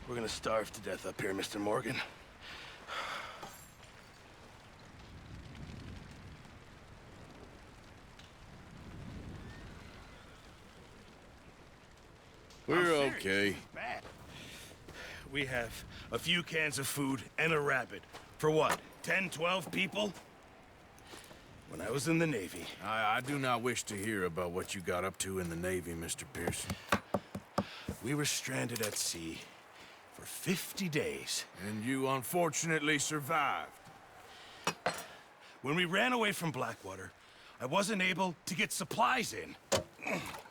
We're gonna starve to death up here, Mr. Morgan. We're okay. We have a few cans of food and a rabbit. For what, 10, 12 people? When I was in the Navy... I do not wish to hear about what you got up to in the Navy, Mr. Pearson. We were stranded at sea for 50 days. And you unfortunately survived. When we ran away from Blackwater, I wasn't able to get supplies in.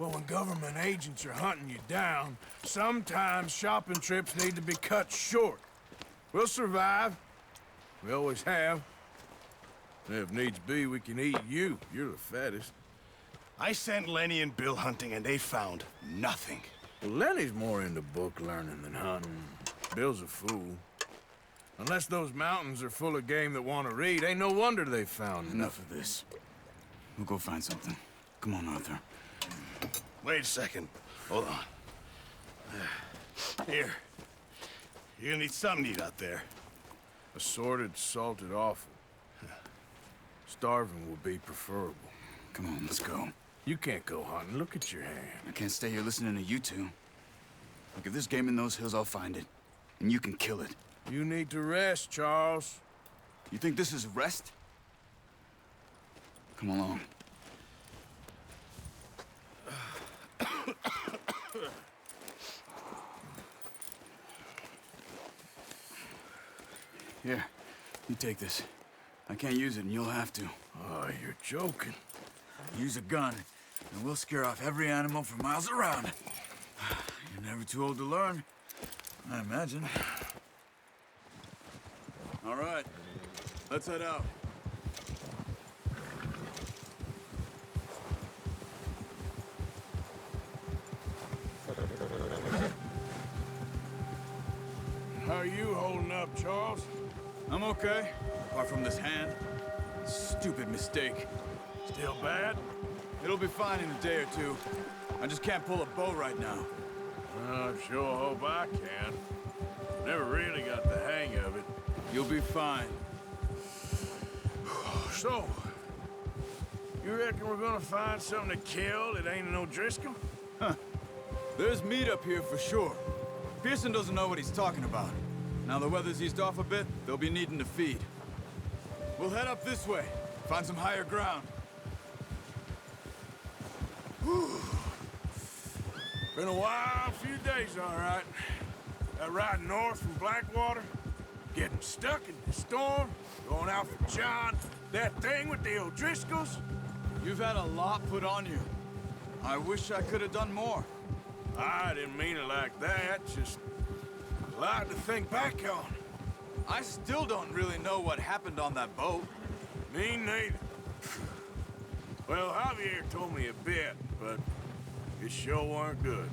Well, when government agents are hunting you down, sometimes shopping trips need to be cut short. We'll survive. We always have. And if needs be, we can eat you. You're the fattest. I sent Lenny and Bill hunting, and they found nothing. Well, Lenny's more into book learning than hunting. Bill's a fool. Unless those mountains are full of game that want to read, ain't no wonder they found Enough of this. We'll go find something. Come on, Arthur. Wait a second. Hold on. Here. You're gonna need something to eat out there. Assorted, salted offal. Starving will be preferable. Come on, let's go. You can't go hunting. Look at your hand. I can't stay here listening to you two. Look, if there's game in those hills, I'll find it. And you can kill it. You need to rest, Charles. You think this is rest? Come along. Here, you take this. I can't use it, and you'll have to. Oh, you're joking. Use a gun, and we'll scare off every animal for miles around. You're never too old to learn, I imagine. All right, let's head out. How are you holding up, Charles? I'm okay, apart from this hand. Stupid mistake. Still bad? It'll be fine in a day or two. I just can't pull a bow right now. I sure hope I can. Never really got the hang of it. You'll be fine. So, you reckon we're gonna find something to kill that ain't no Driscoll? Huh. There's meat up here for sure. Pearson doesn't know what he's talking about. Now the weather's eased off a bit, they'll be needing to feed. We'll head up this way, find some higher ground. Whew. Been a wild few days, all right. That ride north from Blackwater, getting stuck in the storm, going out for John, that thing with the O'Driscolls. You've had a lot put on you. I wish I could have done more. I didn't mean it like that, just a lot to think back on. I still don't really know what happened on that boat. Me neither. Well, Javier told me a bit, but it sure weren't good.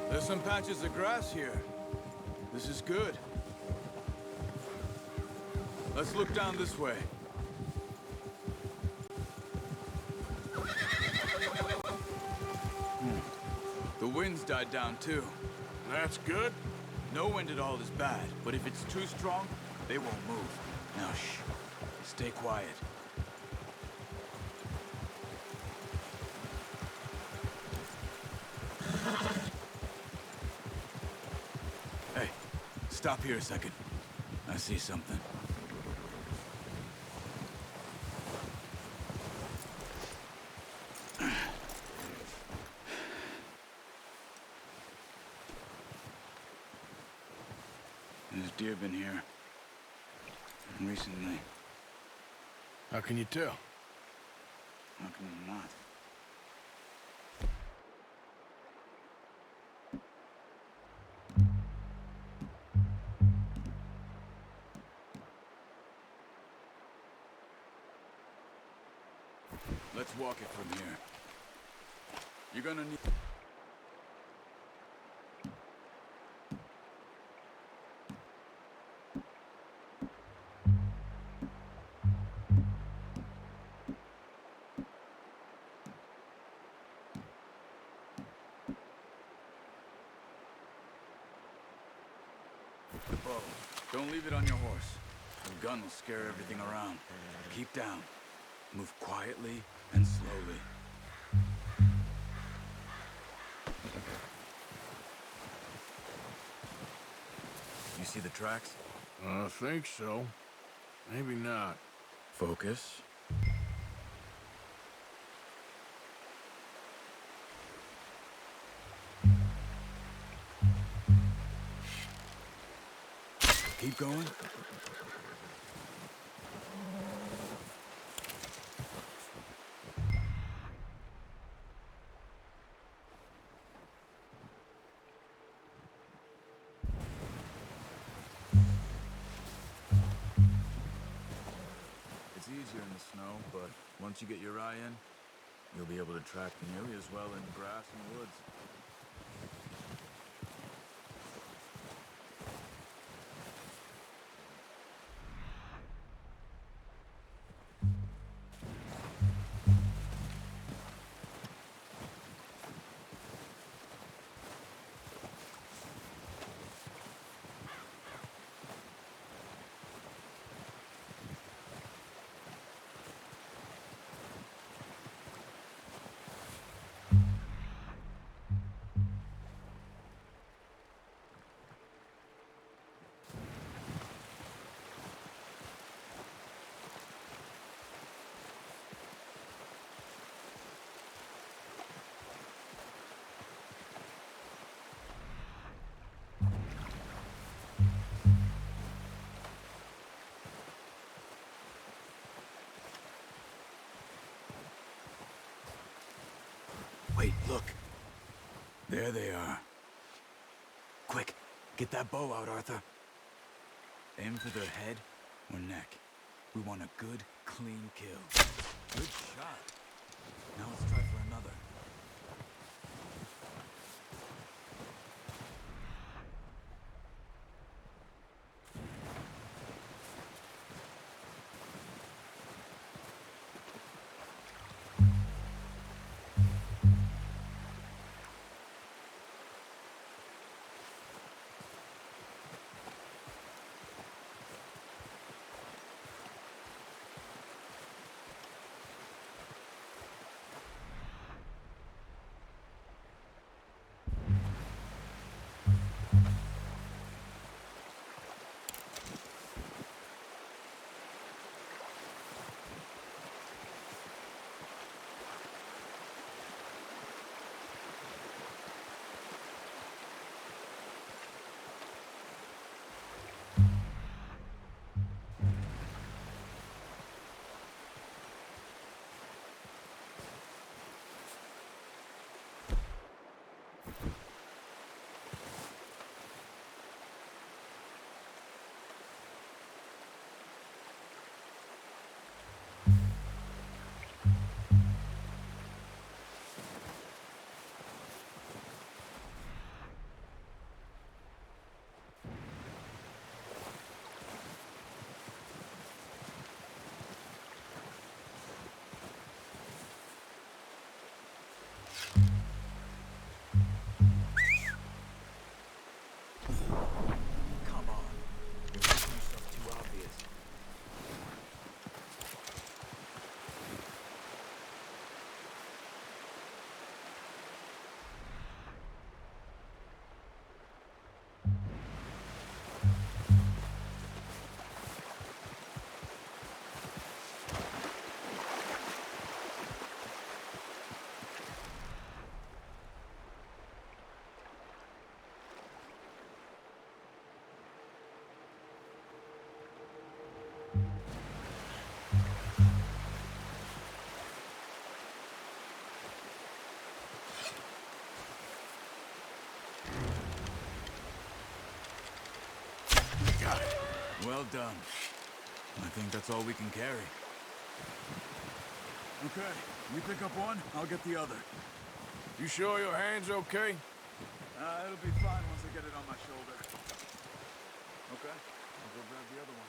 There's some patches of grass here. This is good. Let's look down this way. The wind's died down too. That's good. No wind at all is bad, but if it's too strong, they won't move. Now shh. Stay quiet. Hey, stop here a second. I see something. deer been here? Recently. How can you tell? How can you not? Let's walk it from here. You're gonna need... The bow. Don't leave it on your horse. The gun will scare everything around. Keep down. Move quietly and slowly. You see the tracks? I think so. Maybe not. Focus. Keep going. It's easier in the snow, but once you get your eye in, you'll be able to track nearly as well in grass and woods. Wait, look. There they are. Quick, get that bow out, Arthur. Aim for their head or neck. We want a good, clean kill. Good shot. Now let's try for another. Well done. I think that's all we can carry. Okay, you pick up one, I'll get the other. You sure your hand's okay? It'll be fine once I get it on my shoulder. Okay, I'll go grab the other one.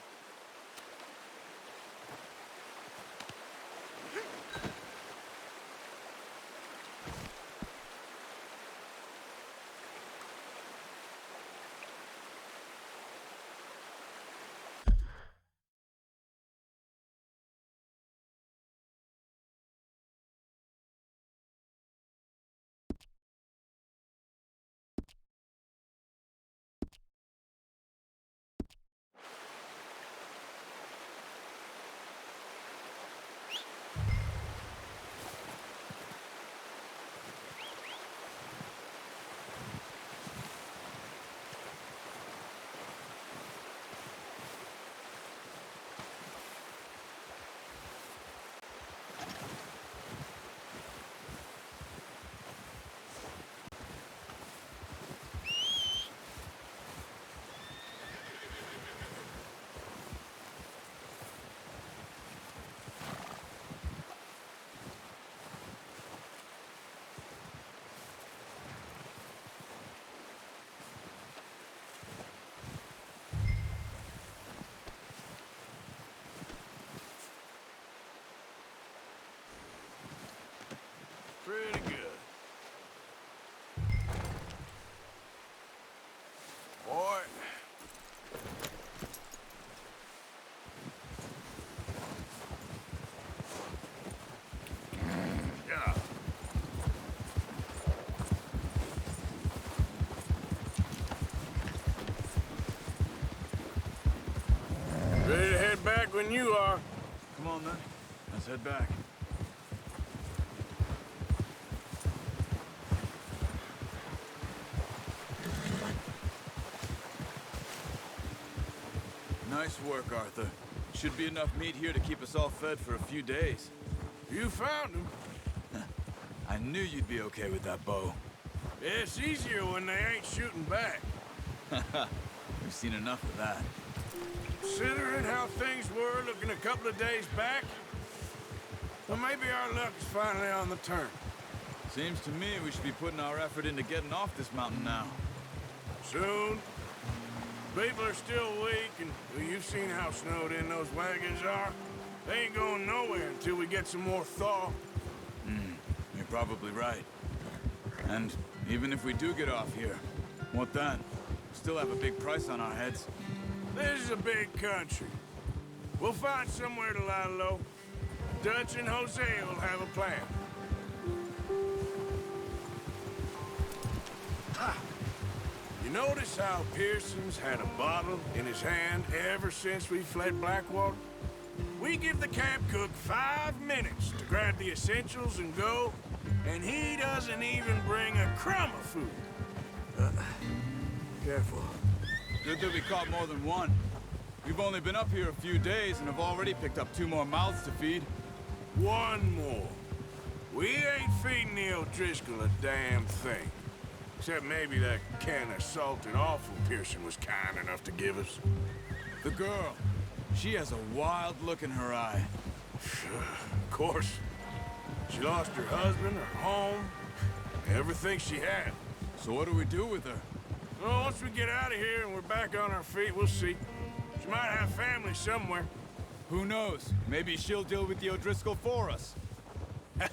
Pretty good. Boy. Yeah. Ready to head back when you are. Come on then, let's head back. Nice work, Arthur. Should be enough meat here to keep us all fed for a few days. You found him. I knew you'd be okay with that bow. It's easier when they ain't shooting back. We've seen enough of that. Considering how things were looking a couple of days back, well, maybe our luck is finally on the turn. Seems to me we should be putting our effort into getting off this mountain now. Soon. People are still weak, and well, you've seen how snowed in those wagons are. They ain't going nowhere until we get some more thaw. You're probably right. And even if we do get off here, what then? Still have a big price on our heads. This is a big country. We'll find somewhere to lie low. Dutch and Jose will have a plan. Ha! You notice how Pearson's had a bottle in his hand ever since we fled Blackwater? We give the camp cook 5 minutes to grab the essentials and go, and he doesn't even bring a crumb of food. Careful. Good that we caught more than one. We've only been up here a few days and have already picked up 2 more mouths to feed. One more. We ain't feeding the O'Driscoll a damn thing. Except maybe that can of salted offal Pearson was kind enough to give us. The girl. She has a wild look in her eye. Of course. She lost her husband, her home, everything she had. So what do we do with her? Well, once we get out of here and we're back on our feet, we'll see. She might have family somewhere. Who knows? Maybe she'll deal with the O'Driscoll for us. Well,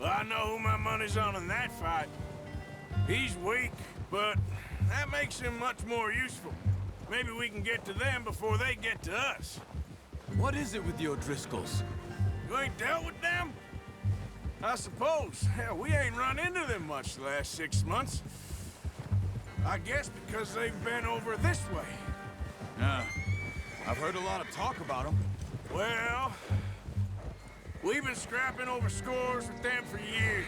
I know who my money's on in that fight. He's weak, but that makes him much more useful. Maybe we can get to them before they get to us. What is it with the O'Driscolls? You ain't dealt with them? I suppose. Hell, we ain't run into them much the last 6 months. I guess because they've been over this way. Yeah. I've heard a lot of talk about them. Well, we've been scrapping over scores with them for years.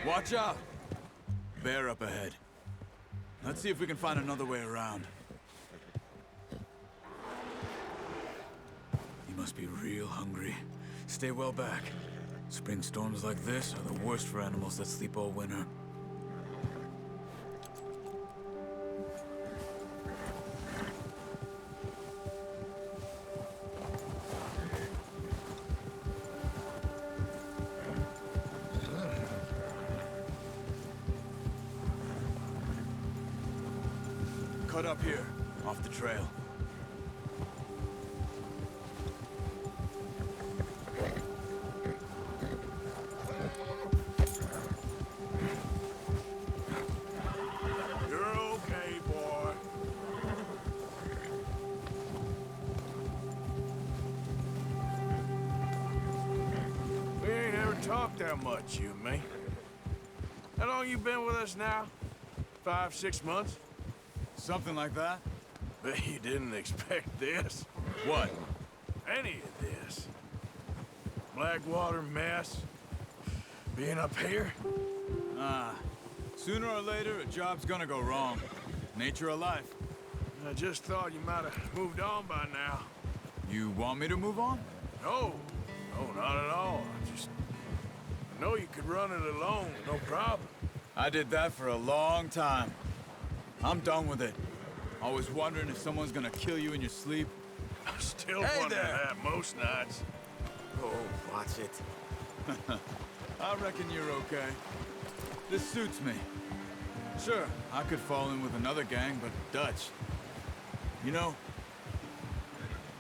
Watch out! Bear up ahead. Let's see if we can find another way around. You must be real hungry. Stay well back. Spring storms like this are the worst for animals that sleep all winter. cut up here, off the trail. You're okay, boy. We ain't ever talked that much, you and me. How long you been with us now? 5, 6 months? Something like that? Bet you didn't expect this. What? Any of this. Blackwater mess. Being up here? Sooner or later, a job's gonna go wrong. Nature of life. I just thought you might have moved on by now. You want me to move on? No. No, not at all. I know you could run it alone, no problem. I did that for a long time. I'm done with it. Always wondering if someone's gonna kill you in your sleep. I still Hey wonder there. that most nights. Oh, watch it. I reckon you're okay. This suits me. Sure, I could fall in with another gang, but Dutch. You know,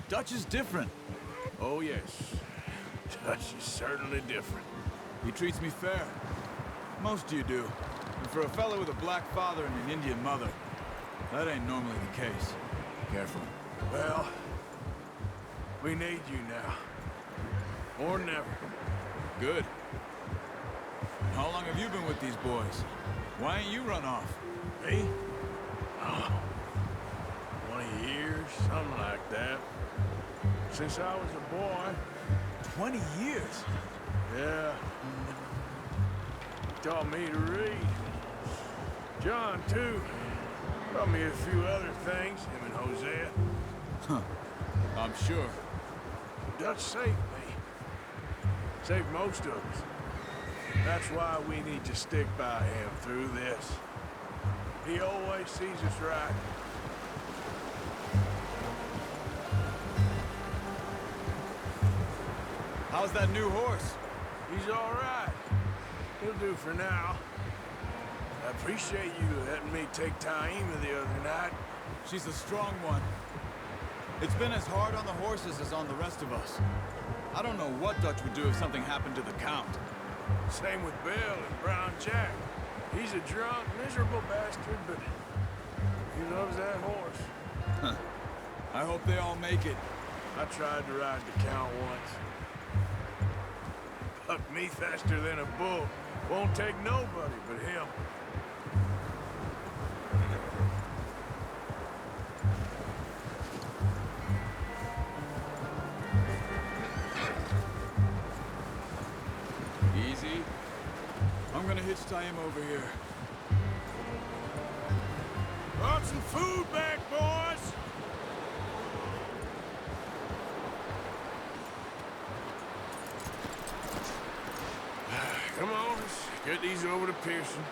Dutch is different. Oh, yes. Dutch is certainly different. He treats me fair. Most of you do. And for a fellow with a black father and an Indian mother, that ain't normally the case. Careful. Well, we need you now. Or never. Good. How long have you been with these boys? Why ain't you run off? Me? Oh, 20 years, something like that. Since I was a boy. 20 years? Yeah. Taught me to read. John, too. Taught me a few other things, him and Hosea. I'm sure. Dutch saved me. Saved most of us. That's why we need to stick by him through this. He always sees us right. How's that new horse? He's all right. He'll do for now. I appreciate you letting me take Taima the other night. She's a strong one. It's been as hard on the horses as on the rest of us. I don't know what Dutch would do if something happened to the Count. Same with Bill and Brown Jack. He's a drunk, miserable bastard, but he loves that horse. I hope they all make it. I tried to ride the Count once. Bucked me faster than a bull. Won't take nobody but him. Easy. I'm gonna hitch Taima over here. Brought some food back, boys! Come on, let's get these over to Pearson.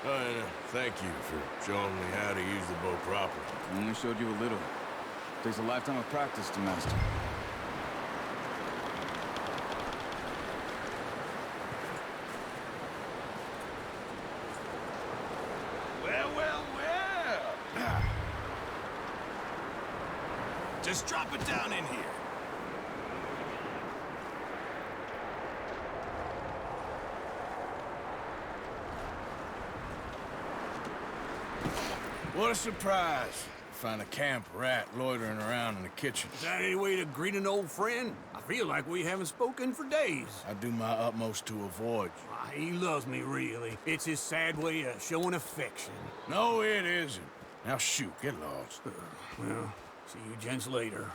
And thank you for showing me how to use the bow properly. I only showed you a little. Takes a lifetime of practice to master. Well, well, well. Just drop it down in here. What a surprise. Find a camp rat loitering around in the kitchen. Is that any way to greet an old friend? I feel like we haven't spoken for days. I do my utmost to avoid you. Ah, he loves me, really. It's his sad way of showing affection. No, it isn't. Now shoot, get lost. Well, see you gents later.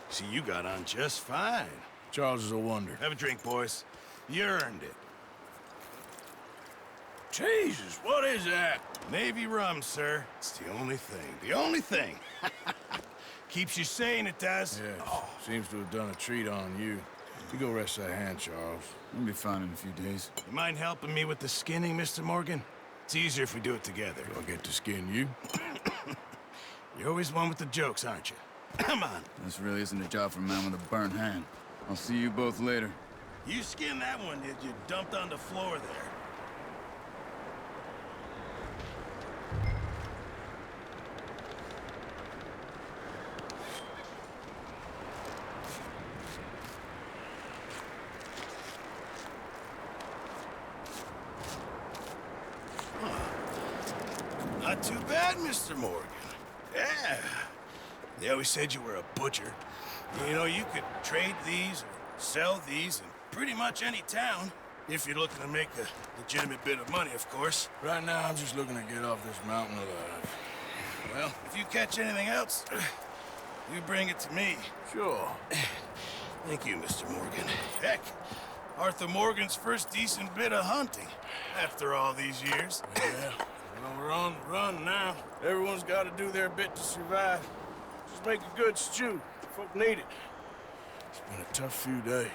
See, you got on just fine. Charles is a wonder. Have a drink, boys. You earned it. Jesus, what is that? Navy rum, sir. It's the only thing. The only thing. Keeps you sane, it does. Yes, seems to have done a treat on you. You go rest that hand, Charles. We'll be fine in a few days. You mind helping me with the skinning, Mr. Morgan? It's easier if we do it together. Do I get to skin you? You're always one with the jokes, aren't you? Come on. This really isn't a job for a man with a burnt hand. I'll see you both later. You skinned that one, did you? Dumped on the floor there. too bad, Mr. Morgan. Yeah. They always said you were a butcher. You know, you could trade these or sell these in pretty much any town. If you're looking to make a legitimate bit of money, of course. Right now, I'm just looking to get off this mountain alive. Well, if you catch anything else, you bring it to me. Sure. Thank you, Mr. Morgan. Heck, Arthur Morgan's first decent bit of hunting after all these years. Yeah. Well, we're on the run now. Everyone's got to do their bit to survive. Just make a good stew. Folk need it. It's been a tough few days.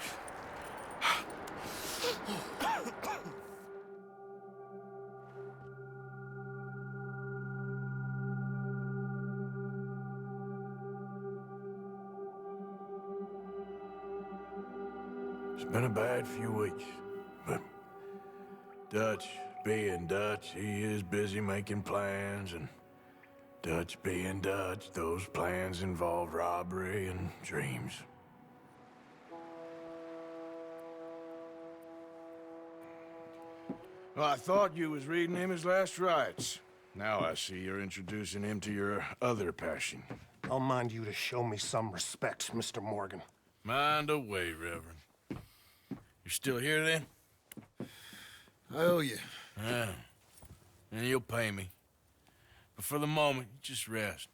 It's been a bad few weeks, but Dutch being Dutch, he is busy making plans, and Dutch being Dutch, those plans involve robbery and dreams. Well, I thought you was reading him his last rites. Now I see you're introducing him to your other passion. I'll mind you to show me some respect, Mr. Morgan. Mind away, Reverend. You still here, then? I owe you. Yeah. And you'll pay me. But for the moment, just rest.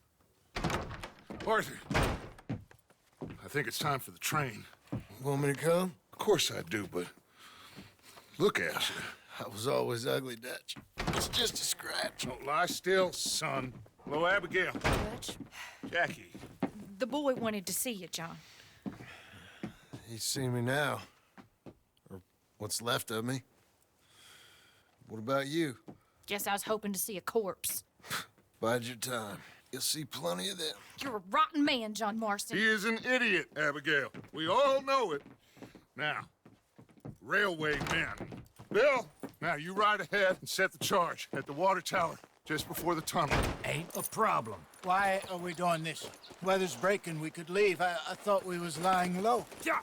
Arthur, I think it's time for the train. Want me to come? Of course I do, but look at you. I was always ugly, Dutch. It's just a scratch. Don't lie still, son. Hello, Abigail. Dutch, Jackie. the boy wanted to see you, John. He's seen me now. Or what's left of me. What about you? Guess I was hoping to see a corpse. Bide your time. You'll see plenty of them. You're a rotten man, John Marston. He is an idiot, Abigail. We all know it. Now, railway men. Bill, now you ride ahead and set the charge at the water tower just before the tunnel. Ain't a problem. Why are we doing this? Weather's breaking, we could leave. I thought we was lying low. Yeah,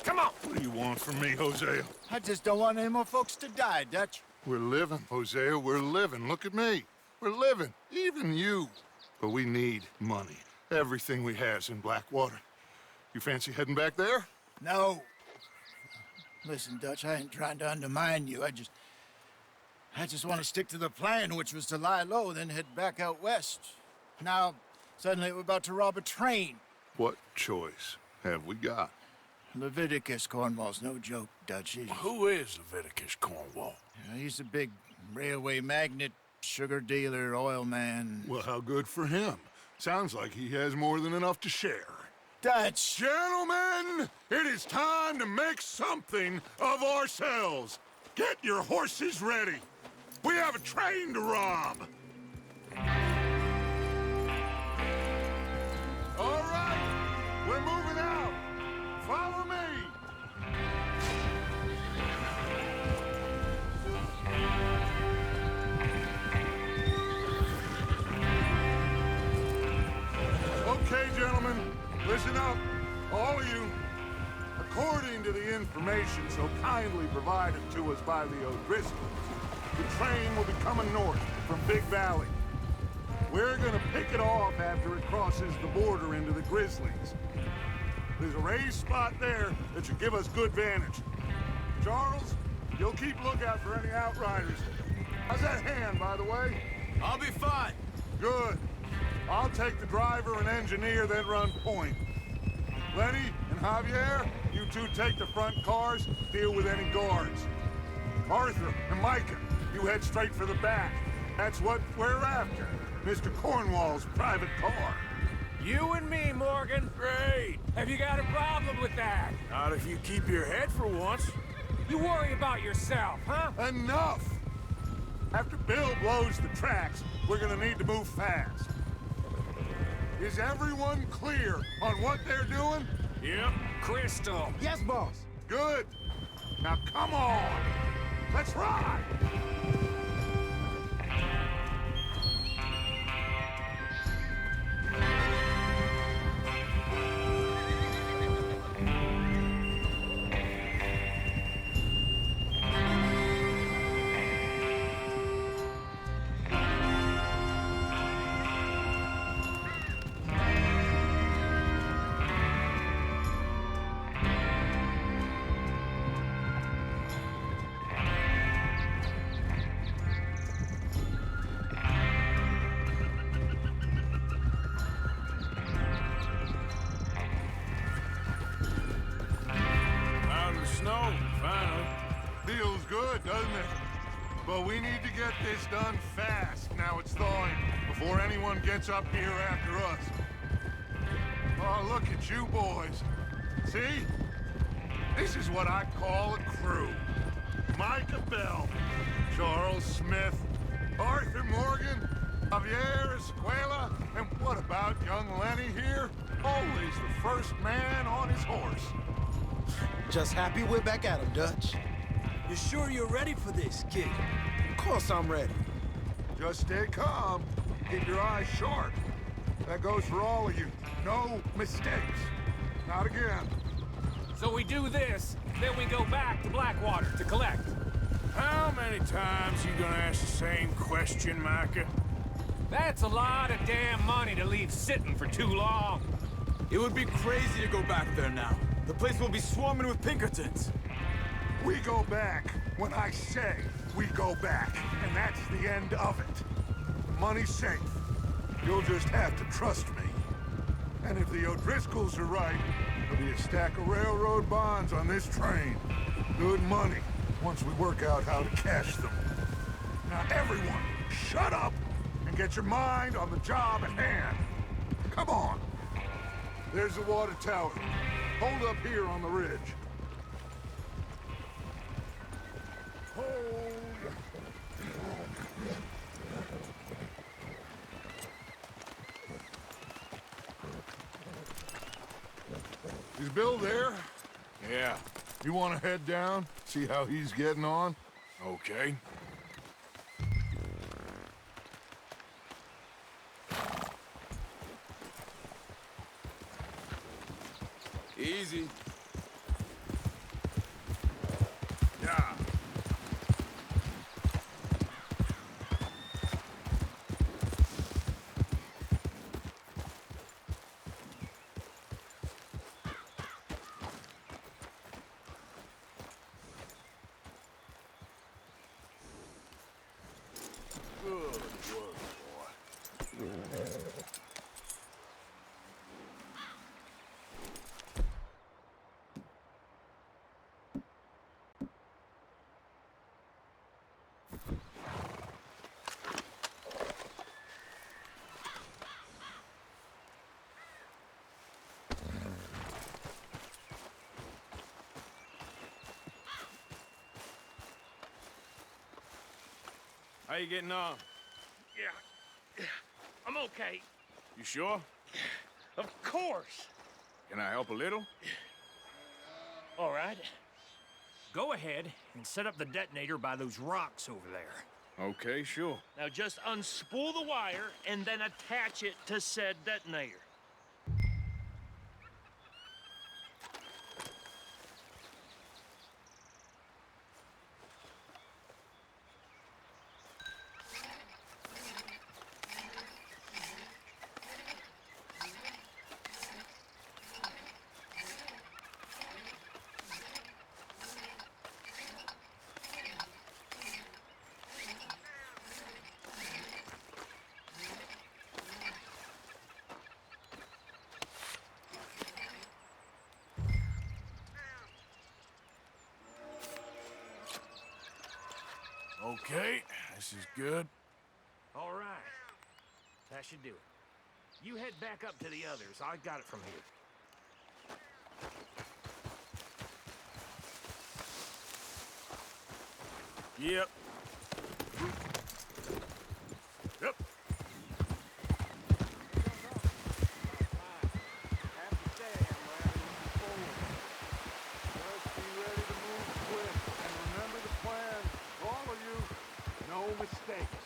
come on. What do you want from me, Hosea? I just don't want any more folks to die, Dutch. We're living, Hosea, we're living. Look at me. We're living, even you. But we need money. Everything we has in Blackwater. You fancy heading back there? No. Listen, Dutch, I ain't trying to undermine you. I just want to stick to the plan, which was to lie low, then head back out west. Now, suddenly we're about to rob a train. What choice have we got? Leviticus Cornwall's no joke, Dutch. Who is Leviticus Cornwall? He's a big railway magnate, sugar dealer, oil man. Well, how good for him. Sounds like he has more than enough to share. Dutch! Gentlemen, it is time to make something of ourselves. Get your horses ready. We have a train to rob. All right, we're moving out. Follow me. Okay, gentlemen, listen up, all of you. According to the information so kindly provided to us by the O'Driscolls, the train will be coming north from Big Valley. We're gonna pick it off after it crosses the border into the Grizzlies. There's a raised spot there that should give us good vantage. Charles, you'll keep lookout for any outriders. How's that hand, by the way? I'll be fine. Good. I'll take the driver and engineer, then run point. Lenny and Javier, you two take the front cars, deal with any guards. Arthur and Micah, you head straight for the back. That's what we're after. Mr. Cornwall's private car. You and me, Morgan. Great. Have you got a problem with that? Not if you keep your head for once. You worry about yourself, huh? Enough! After Bill blows the tracks, we're gonna need to move fast. Is everyone clear on what they're doing? Yep. Crystal. Yes, boss. Good. Now come on. Let's ride. good, doesn't it? But we need to get this done fast. Now it's thawing, before anyone gets up here after us. Oh, look at you boys. See? This is what I call a crew. Micah Bell, Charles Smith, Arthur Morgan, Javier Escuela, and what about young Lenny here? Always the first man on his horse. Just happy we're back at him, Dutch. You sure you're ready for this, kid? Of course I'm ready. Just stay calm. Keep your eyes sharp. That goes for all of you. No mistakes. Not again. So we do this, then we go back to Blackwater to collect. How many times you gonna ask the same question, Micah? That's a lot of damn money to leave sitting for too long. It would be crazy to go back there now. The place will be swarming with Pinkertons. We go back when I say we go back, and that's the end of it. Money's safe. You'll just have to trust me. And if the O'Driscolls are right, there'll be a stack of railroad bonds on this train. Good money, once we work out how to cash them. Now everyone, shut up and get your mind on the job at hand. Come on. There's the water tower. Hold up here on the ridge. Hold. Is Bill there? Yeah. You want to head down? See how he's getting on? Okay. Easy. Yeah. Good work, boy. How you getting on? Yeah, I'm okay. You sure? Of course. Can I help a little? All right. Go ahead and set up the detonator by those rocks over there. Okay, sure. Now just unspool the wire and then attach it to said detonator. Okay, this is good. All right. That should do it. You head back up to the others. I got it from here. Yep. Yep. Just be ready to move quick. And remember the plan. For all of you, no mistakes.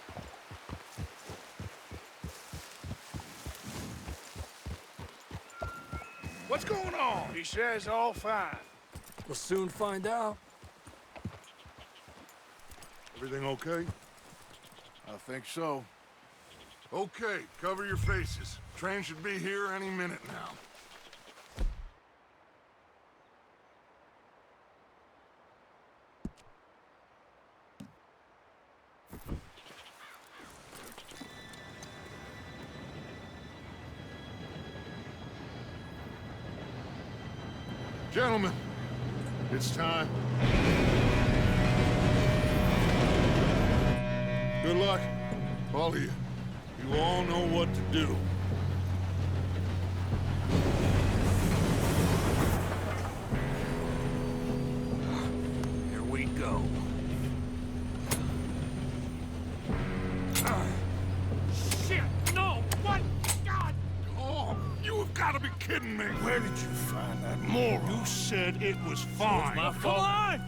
What's going on? He says all fine. We'll soon find out. Everything okay? I think so. Okay, cover your faces. Train should be here any minute now. Gentlemen, it's time. Good luck. All of you. You all know what to do. Here we go. Shit! No! What? God! Oh, you have got to be kidding me. Where did you find that moron? You said it was fine. my fault. Come on!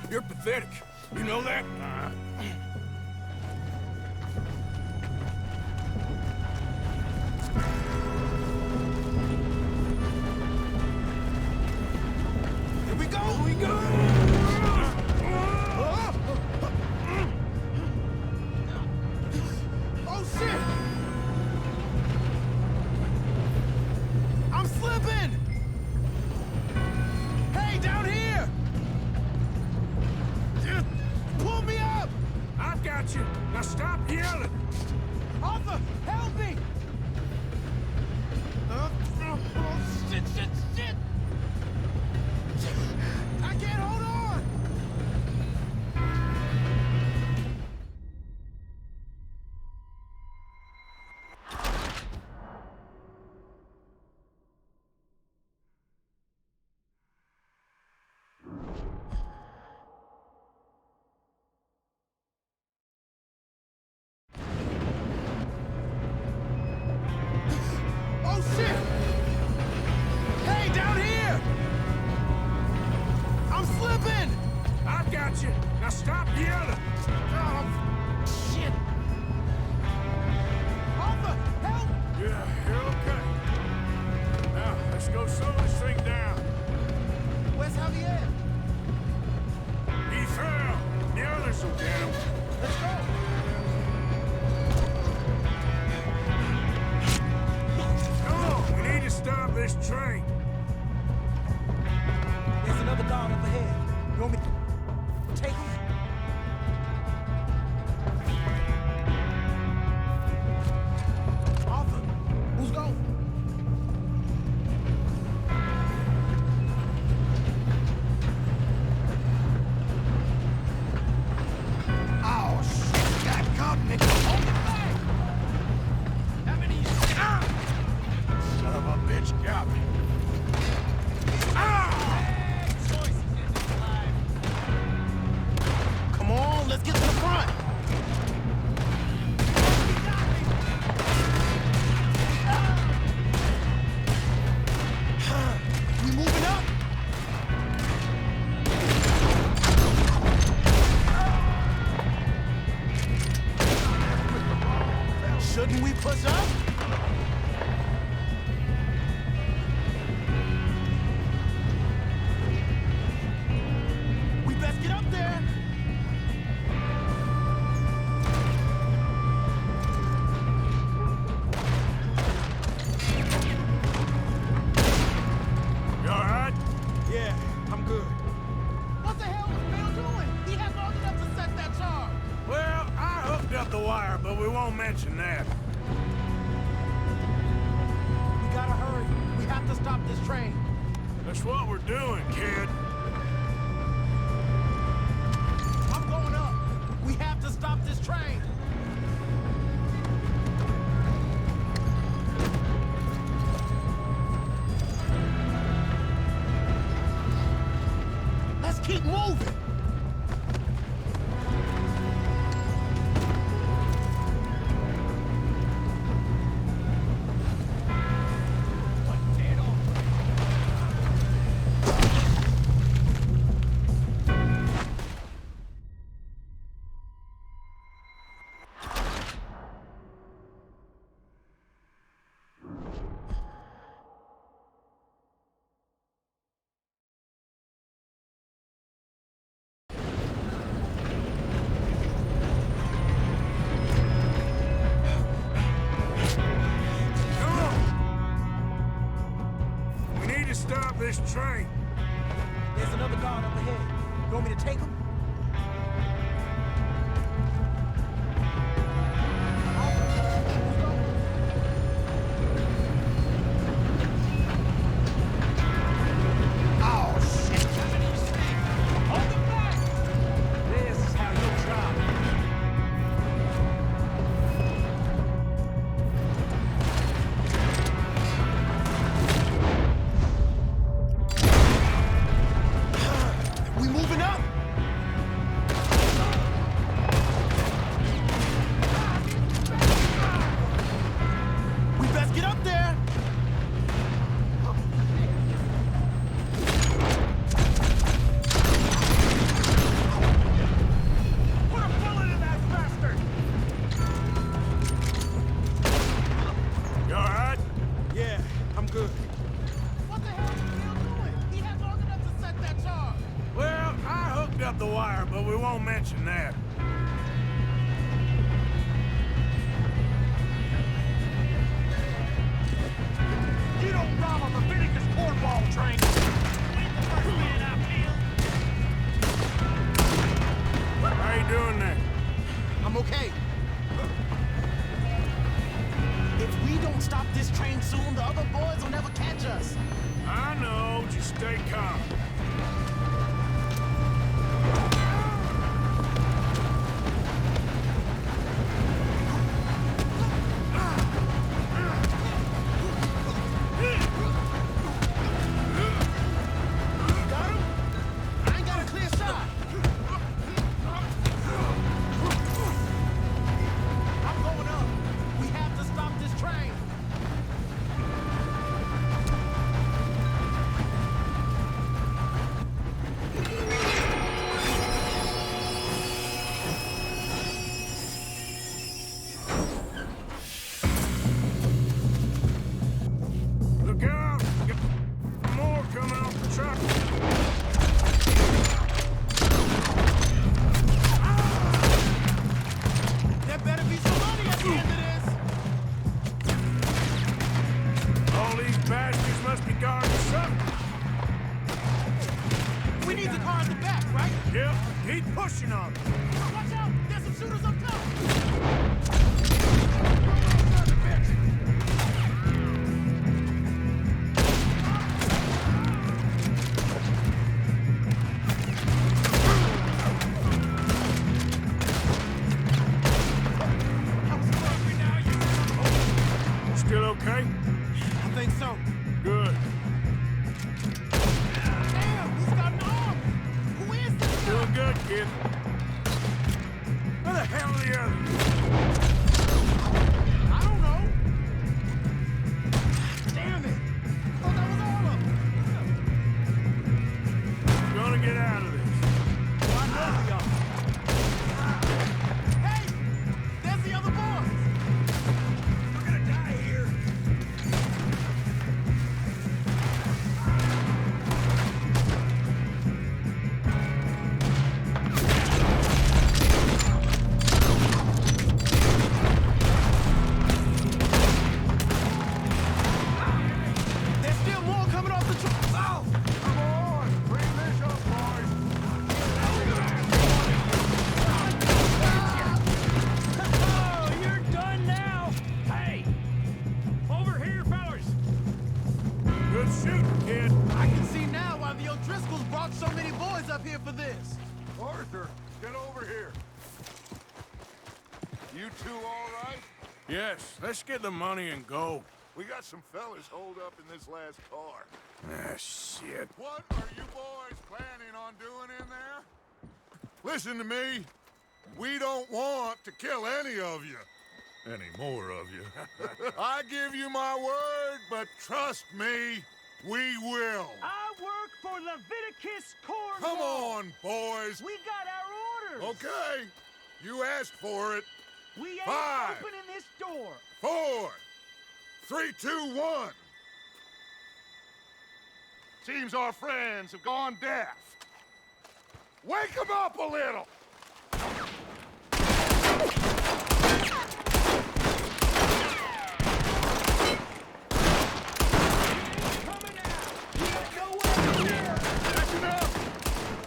You're pathetic. You know that? Here we go! Here we go! Oh, shit! I'm slipping! Hey, down here! Just pull me up! I've got you. Now stop yelling. Arthur, help me! Oh, shit, shit, shit! I can't hold on! Oh, shit! Hey, down here! I'm slipping! I've got you. Now stop yelling. Oh, shit! Arthur, help! Yeah, you're okay. Now, let's go slow this thing down. Where's Javier? He fell. The others will get him. Let's go! Come on, we need to stop this train. There's another guard up ahead. You want me to take him? Arthur, who's going? Oh, shit! Got company! Hold it back! How many? Son of a bitch got me. Come on, let's get to the front. We moving up? Shouldn't we push up? We best get up there. You all right? Yeah, I'm good. What the hell was Bill doing? He had long enough to set that charge. Well, I hooked up the wire, but we won't mention that. We gotta hurry. We have to stop this train. That's what we're doing, kid. I'm going up. We have to stop this train. Let's keep moving. won't mention that. You don't rob a Leviticus cornball train! First man up here! How you doing there? I'm okay. If we don't stop this train soon, the other boys will never catch us. I know, just stay calm. Got him? I ain't got a clear shot. I'm going up. We have to stop this train. Look out! Get more coming off the truck. There better be some money at the end of this. All these bastards must be guarding something. We need the car in the back, right? Yep, keep pushing on them. Watch out! There's some shooters up top! Still okay? I think so. Good. Damn, he's got an arm! Who is this guy? Doing good, kid. Where the hell are the others? I don't know. Damn it! I thought that was all of them. Gonna get out of this. Oh, I know we are. Hey! There's the other boys! We're gonna die here! There's still more coming off the truck. Oh! Come on! Clean this up, boys! Oh, you're done now! Hey! Over here, fellas! Good shooting, kid. I can see now why the O'Driscolls brought so many boys up here for this. Arthur, get over here. You two all right? Yes, let's get the money and go. We got some fellas holed up in this last car. Ah, shit. What are you boys planning on doing in there? Listen to me. We don't want to kill any of you. Any more of you. I give you my word, but trust me, we will. I work for Leviticus Cornwall! Come on, boys. We got our orders! Okay. You asked for it. We ain't 5, opening this door! 4, 3, 2, 1. Seems our friends have gone deaf. Wake them up a little.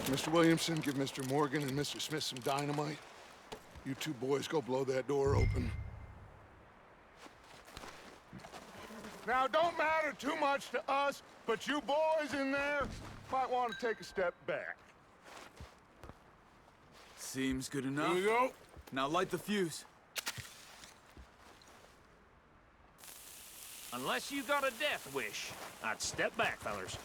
Mr. Williamson, give Mr. Morgan and Mr. Smith some dynamite. You two boys go blow that door open. Now, don't matter too much to us, but you boys in there might want to take a step back. Seems good enough. Here we go. Now light the fuse. Unless you got a death wish, I'd step back, fellas.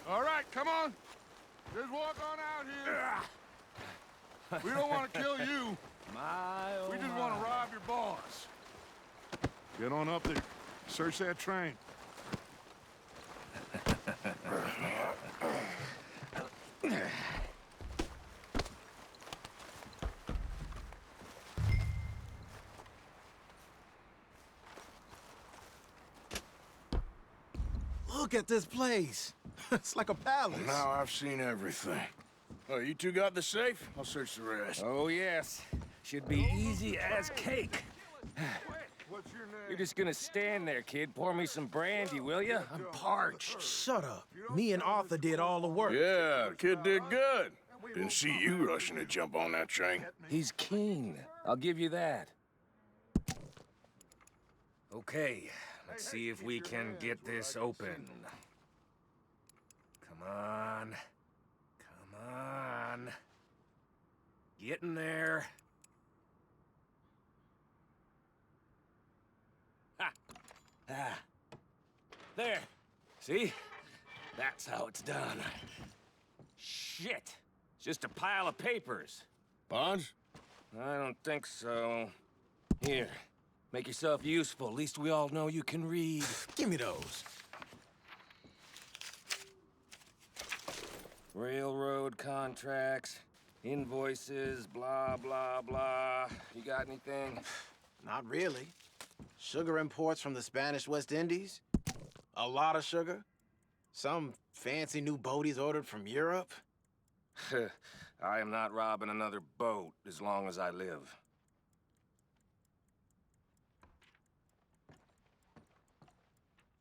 All right, come on. Just walk on out here. We don't want to kill you. We just want to rob your boss. Get on up there. Search that train. Look at this place. It's like a palace. Now I've seen everything. Oh, you two got the safe? I'll search the rest. Oh, yes. Should be easy as cake. What's your name? You're just gonna stand there, kid. Pour me some brandy, will ya? I'm parched. Shut up. Me and Arthur did all the work. Yeah, the kid did good. Didn't see you rushing to jump on that train. He's keen. I'll give you that. Okay, let's see if we can get this open. Come on. Come on. Get in there. Ha! Ah. There. See? That's how it's done. Shit. It's just a pile of papers. Bonds? I don't think so. Here. Make yourself useful. At least we all know you can read. Give me those. Railroad contracts, invoices, blah, blah, blah. You got anything? Not really. Sugar imports from the Spanish West Indies. A lot of sugar. Some fancy new boat he's ordered from Europe. I am not robbing another boat as long as I live.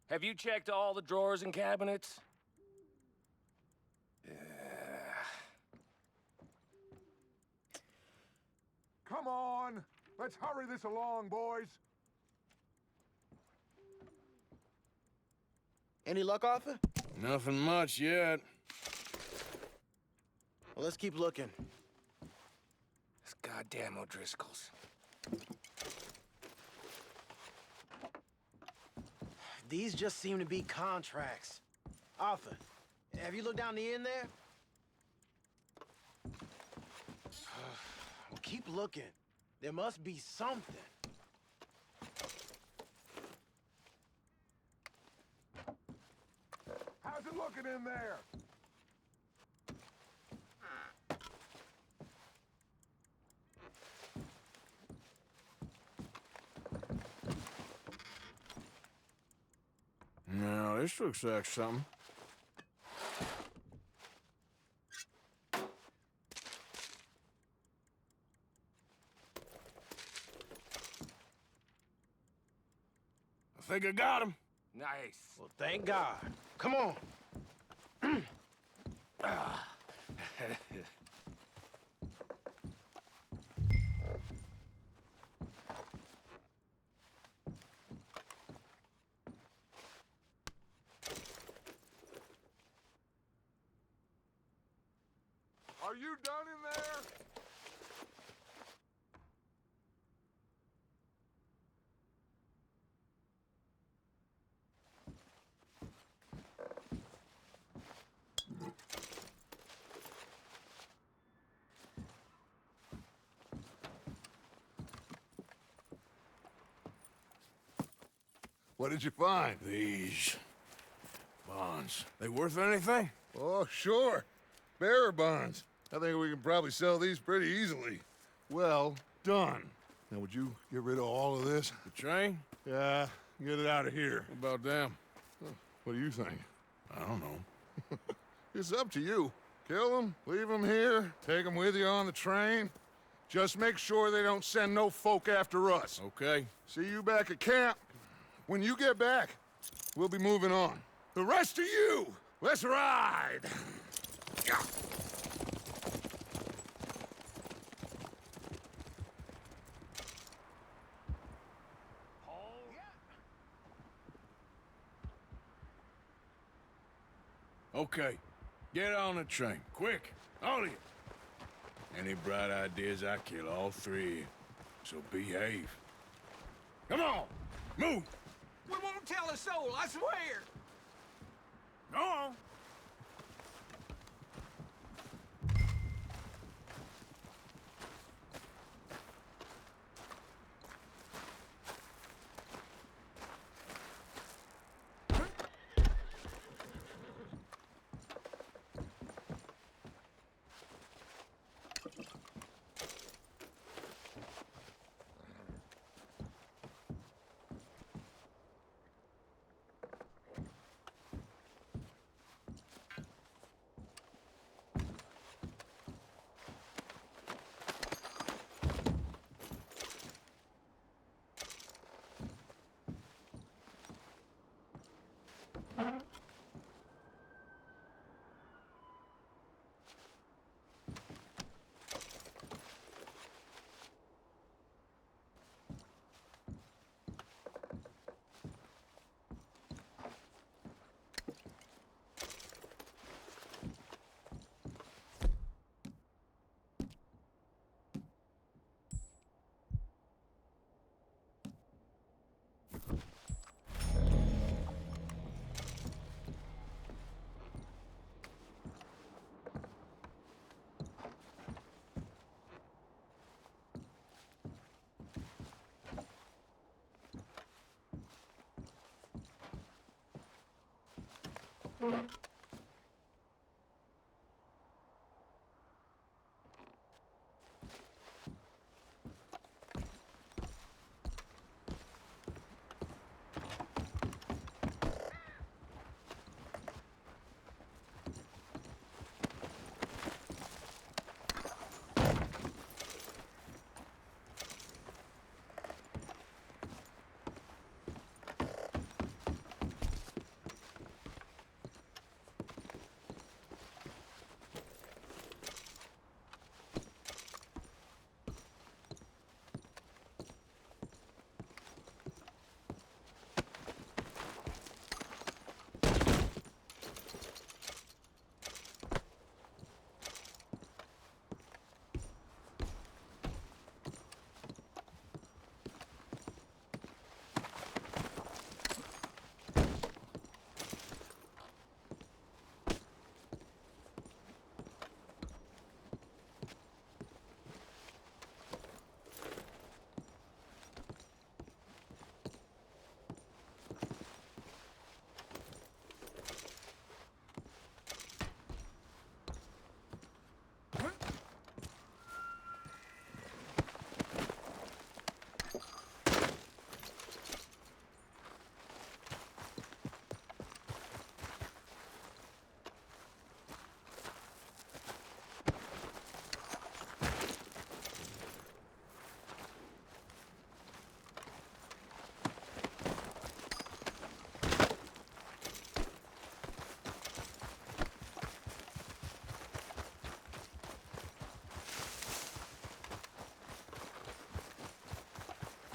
Have you checked all the drawers and cabinets? Come on! Let's hurry this along, boys. Any luck, Arthur? Nothing much yet. Well, let's keep looking. This goddamn O'Driscolls. These just seem to be contracts. Arthur, have you looked down the end there? Well, keep looking. There must be something. How's it looking in there? No, this looks like something. I think I got him. Nice. Well, thank God. Come on. Are you done in there? What did you find? These bonds. They worth anything? Oh, sure. Bearer bonds. I think we can probably sell these pretty easily. Well done. Now, would you get rid of all of this? The train? Yeah, get it out of here. What about them? What do you think? I don't know. It's up to you. Kill them, leave them here, take them with you on the train. Just make sure they don't send no folk after us. Okay. See you back at camp. When you get back, we'll be moving on. The rest of you, let's ride! Yeah. Okay. Get on the train. Quick. All of you. Any bright ideas, I kill all three of you. So behave. Come on! Move! We won't tell a soul, I swear. Go on!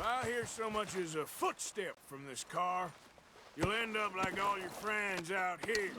If I hear so much as a footstep from this car, you'll end up like all your friends out here.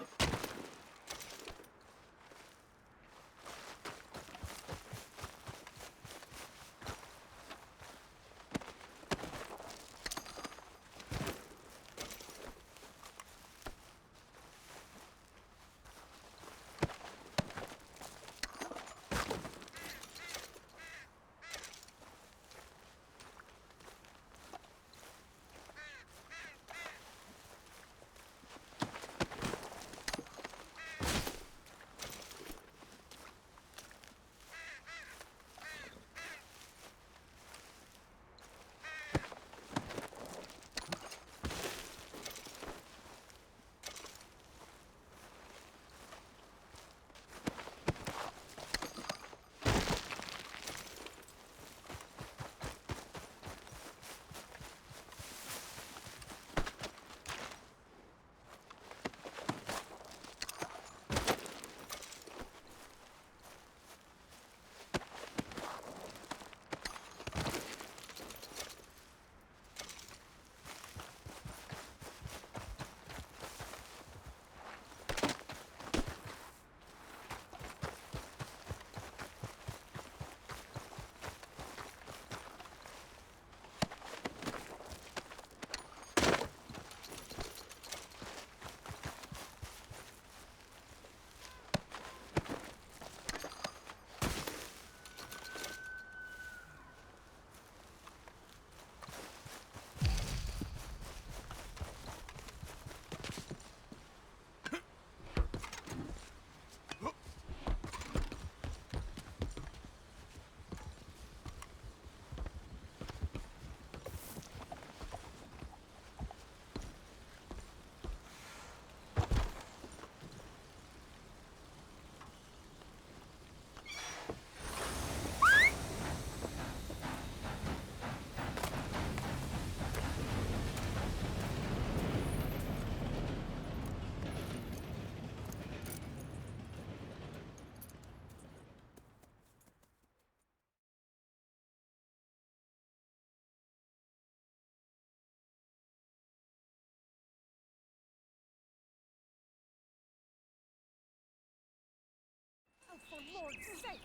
Oh, for Lord's sake!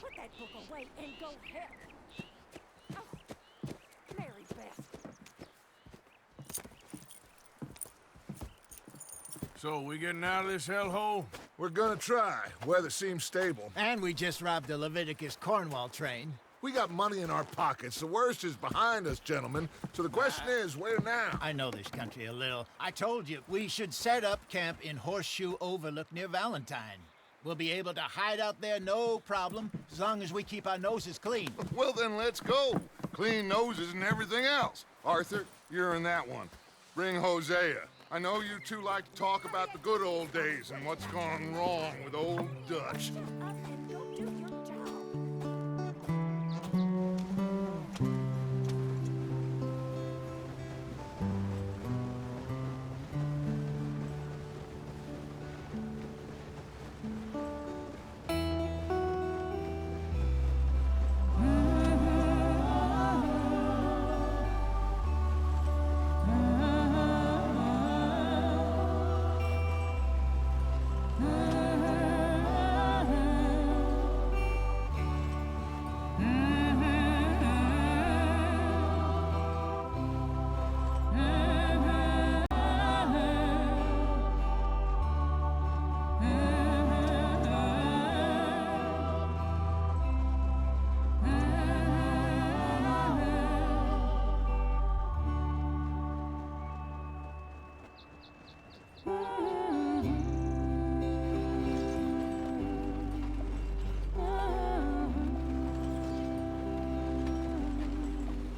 Put that book away and go help! Oh, Mary Beth. So, we getting out of this hellhole? We're gonna try. Weather seems stable. And we just robbed the Leviticus Cornwall train. We got money in our pockets. The worst is behind us, gentlemen. So the question is, where now? I know this country a little. I told you, we should set up camp in Horseshoe Overlook near Valentine. We'll be able to hide out there, no problem, as long as we keep our noses clean. Well, then let's go. Clean noses and everything else. Arthur, you're in that one. Bring Hosea. I know you two like to talk about the good old days and what's gone wrong with old Dutch.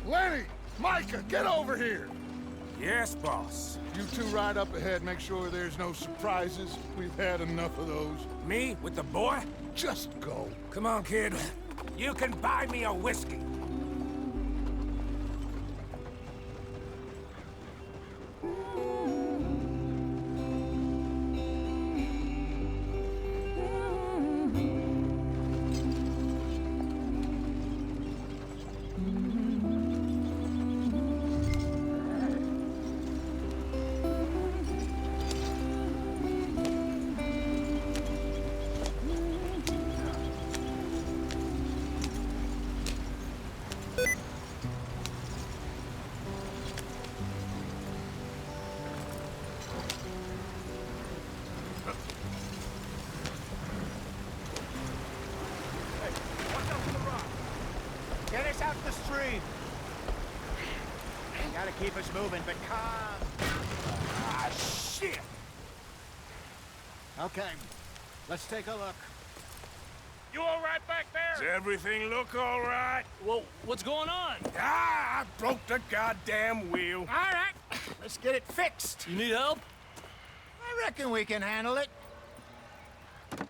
Lenny! Micah, get over here! Yes, boss. You two ride up ahead, make sure there's no surprises. We've had enough of those. Me with the boy? Just go. Come on, kid. You can buy me a whiskey. Get us out the stream. Gotta keep us moving, but calm. Ah, shit! Okay, let's take a look. You all right back there? Does everything look all right? Well, what's going on? Ah, I broke the goddamn wheel. All right, let's get it fixed. You need help? I reckon we can handle it.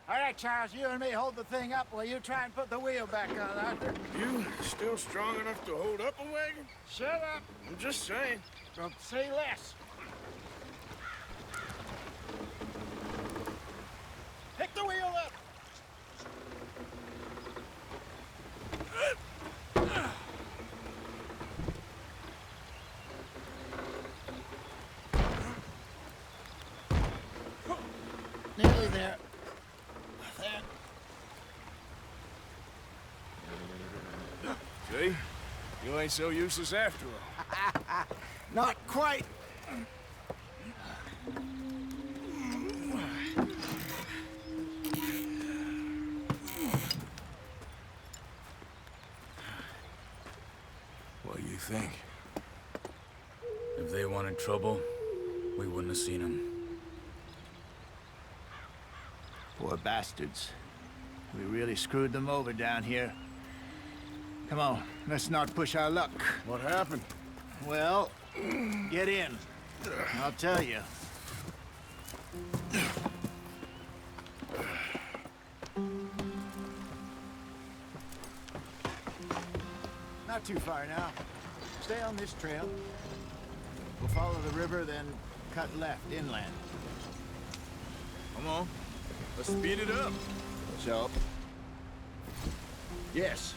All right, Charles, you and me hold the thing up while you try and put the wheel back on, Arthur. You still strong enough to hold up a wagon? Shut up. I'm just saying. Don't say less. Pick the wheel up. Nearly there. See? You ain't so useless after all. Not quite. What do you think? If they wanted trouble, we wouldn't have seen them. Poor bastards. We really screwed them over down here. Come on, let's not push our luck. What happened? Well, get in. I'll tell you. Not too far now. Stay on this trail. We'll follow the river, then cut left inland. Come on. Let's speed it up. So? Yes.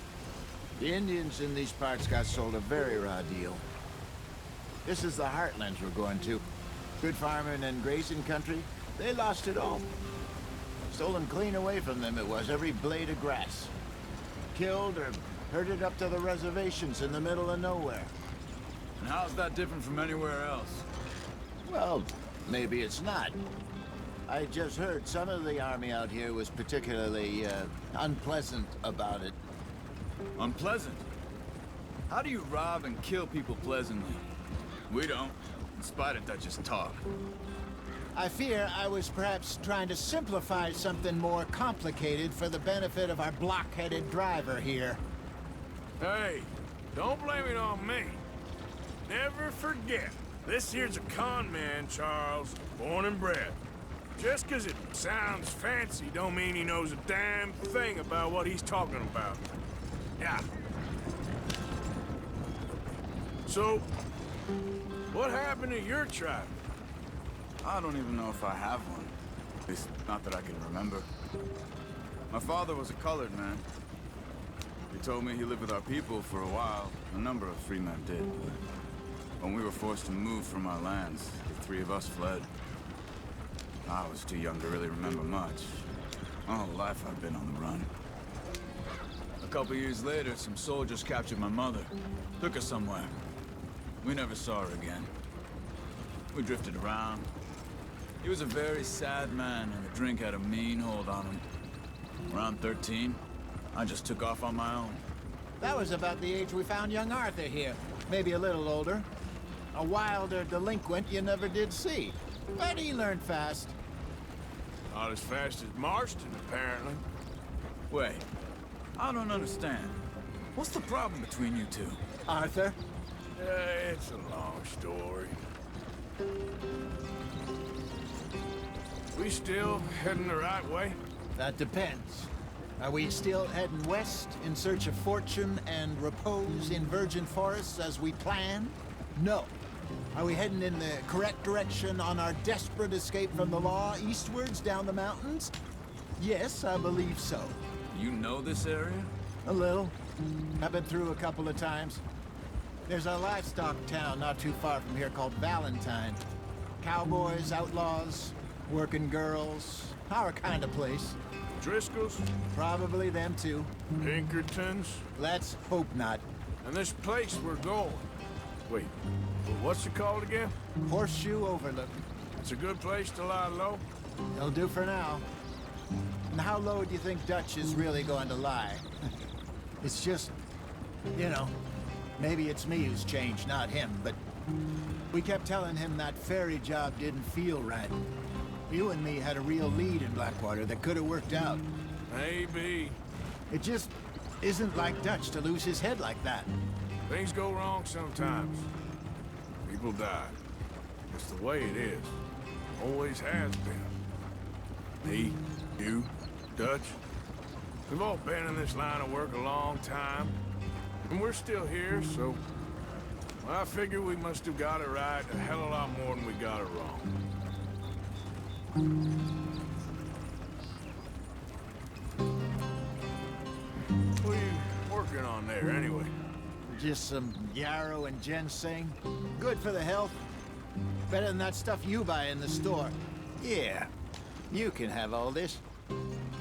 The Indians in these parts got sold a very raw deal. This is the heartlands we're going to. Good farming and grazing country. They lost it all. Stolen clean away from them it was, every blade of grass. Killed or herded up to the reservations in the middle of nowhere. And how's that different from anywhere else? Well, maybe it's not. I just heard some of the army out here was particularly unpleasant about it. Unpleasant? How do you rob and kill people pleasantly? We don't, in spite of Dutch's talk. I fear I was perhaps trying to simplify something more complicated for the benefit of our block-headed driver here. Hey, don't blame it on me. Never forget, this here's a con man, Charles, born and bred. Just 'cause it sounds fancy don't mean he knows a damn thing about what he's talking about. Yeah. So, what happened to your tribe? I don't even know if I have one. At least, not that I can remember. My father was a colored man. He told me he lived with our people for a while. A number of free men did. When we were forced to move from our lands, the three of us fled. I was too young to really remember much. My whole life I've been on the run. A couple years later, some soldiers captured my mother. Took her somewhere. We never saw her again. We drifted around. He was a very sad man, and the drink had a mean hold on him. Around 13, I just took off on my own. That was about the age we found young Arthur here. Maybe a little older. A wilder delinquent you never did see. But he learned fast. Not as fast as Marston, apparently. Wait, I don't understand. What's the problem between you two? Arthur? It's a long story. We still heading the right way? That depends. Are we still heading west in search of fortune and repose in virgin forests as we planned? No. Are we heading in the correct direction on our desperate escape from the law eastwards down the mountains? Yes, I believe so. You know this area? A little. I've been through a couple of times. There's a livestock town not too far from here called Valentine. Cowboys, outlaws, working girls, our kind of place. Driscoll's? Probably them too. Pinkertons? Let's hope not. And this place we're going. Wait, what's it called again? Horseshoe Overlook. It's a good place to lie low? It'll do for now. And how low do you think Dutch is really going to lie? It's just, you know, maybe it's me who's changed, not him, but we kept telling him that ferry job didn't feel right. You and me had a real lead in Blackwater that could have worked out. Maybe. It just isn't like Dutch to lose his head like that. Things go wrong sometimes. People die. It's the way it is. Always has been. Me, you, Dutch. We've all been in this line of work a long time. And we're still here, so... well, I figure we must have got it right a hell of a lot more than we got it wrong. What are you working on there, anyway? Just some yarrow and ginseng. Good for the health. Better than that stuff you buy in the store. Yeah, you can have all this.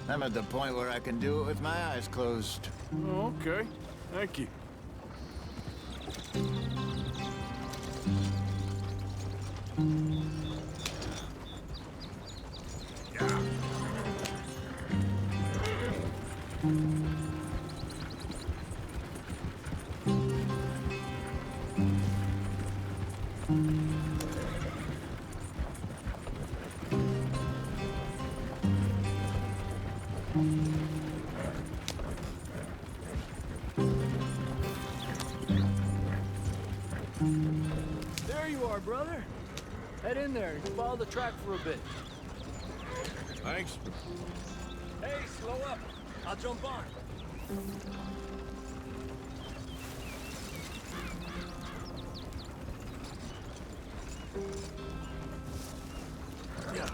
I'm at the point where I can do it with my eyes closed. Oh, okay. Thank you. There you are, brother. Head in there and follow the track for a bit. Thanks. Hey, slow up. I'll jump on. Yeah.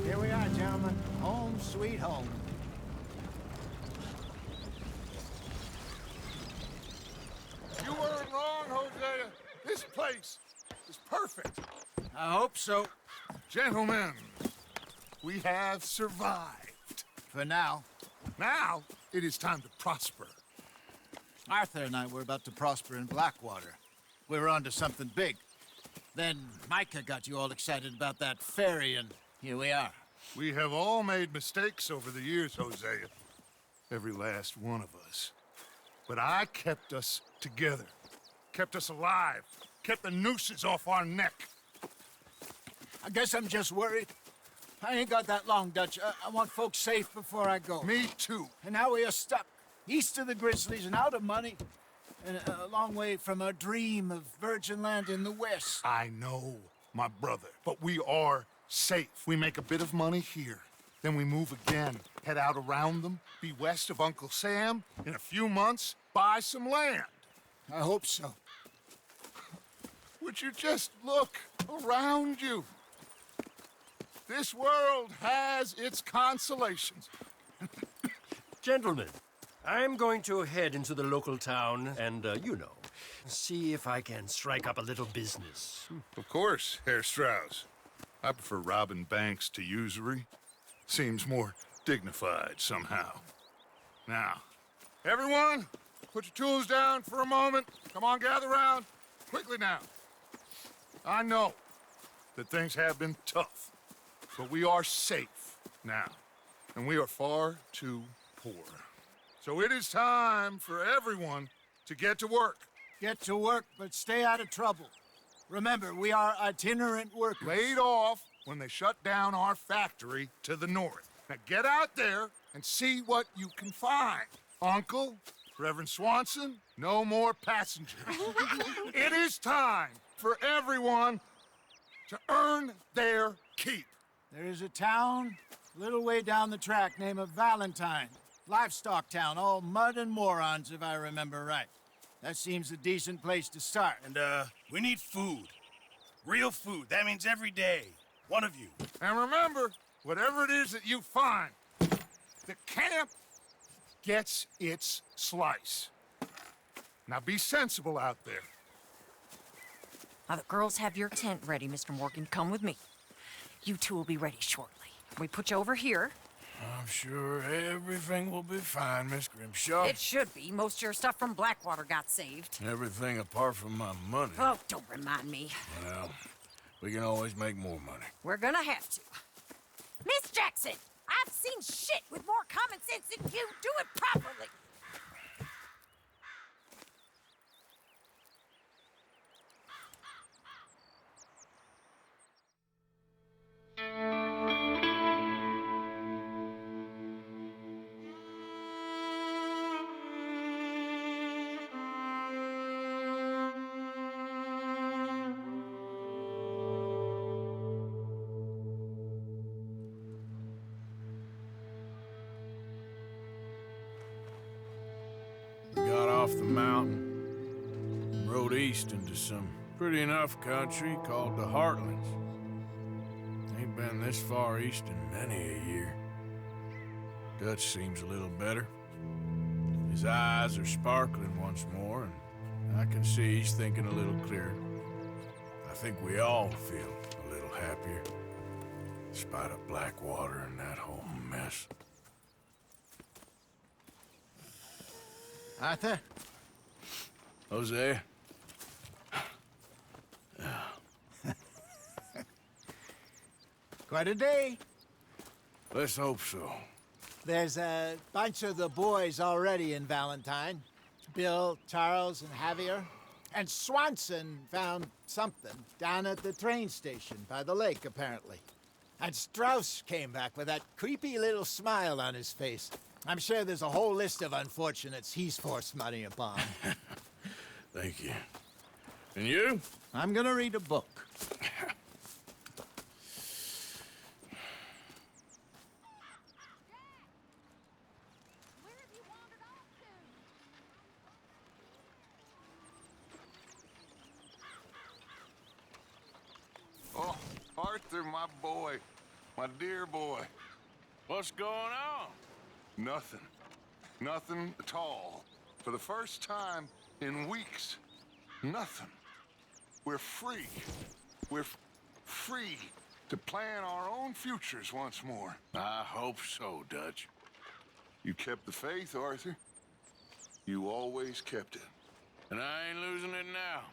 Here we are, gentlemen. Home sweet home. You weren't wrong, Hosea. This place is perfect. I hope so. Gentlemen, we have survived. For now. Now, it is time to prosper. Arthur and I were about to prosper in Blackwater. We were onto something big. Then Micah got you all excited about that ferry, and here we are. We have all made mistakes over the years, Hosea. Every last one of us. But I kept us together. Kept us alive. Kept the nooses off our neck. I guess I'm just worried. I ain't got that long, Dutch. I want folks safe before I go. Me too. And now we are stuck east of the Grizzlies and out of money. And a long way from our dream of virgin land in the west. I know, my brother, but we are safe. We make a bit of money here. Then we move again, head out around them, be west of Uncle Sam. In a few months, buy some land. I hope so. Would you just look around you? This world has its consolations. Gentlemen, I'm going to head into the local town and, see if I can strike up a little business. Of course, Herr Strauss. I prefer robbing banks to usury. Seems more dignified somehow. Now, everyone, put your tools down for a moment. Come on, gather round. Quickly now. I know that things have been tough, but we are safe now, and we are far too poor. So it is time for everyone to get to work. Get to work, but stay out of trouble. Remember, we are itinerant workers. Laid off when they shut down our factory to the north. Now get out there and see what you can find. Uncle, Reverend Swanson, no more passengers. It is time for everyone to earn their keep. There is a town a little way down the track named Valentine. Livestock town, all mud and morons, if I remember right. That seems a decent place to start. And, we need food. Real food. That means every day. One of you. And remember, whatever it is that you find, the camp gets its slice. Now be sensible out there. Now, the girls have your tent ready, Mr. Morgan. Come with me. You two will be ready shortly. We put you over here. I'm sure everything will be fine, Miss Grimshaw. It should be. Most of your stuff from Blackwater got saved. Everything apart from my money. Oh, don't remind me. Well, we can always make more money. We're gonna have to. Miss Jackson, I've seen shit with more common sense than you. Do it properly. Got off the mountain, rode east into some pretty enough country called the Heartlands. Ain't been this far east in many a year. Dutch seems a little better. His eyes are sparkling once more, and I can see he's thinking a little clearer. I think we all feel a little happier, in spite of Blackwater and that whole mess. Arthur? Hosea? Quite a day. Let's hope so. There's a bunch of the boys already in Valentine. Bill, Charles, and Javier. And Swanson found something down at the train station by the lake, apparently. And Strauss came back with that creepy little smile on his face. I'm sure there's a whole list of unfortunates he's forced money upon. Thank you. And you? I'm gonna read a book. Oh, Arthur, my boy. My dear boy. What's going on? Nothing. Nothing at all. For the first time in weeks, nothing. We're free. We're free to plan our own futures once more. I hope so, Dutch. You kept the faith, Arthur. You always kept it. And I ain't losing it now.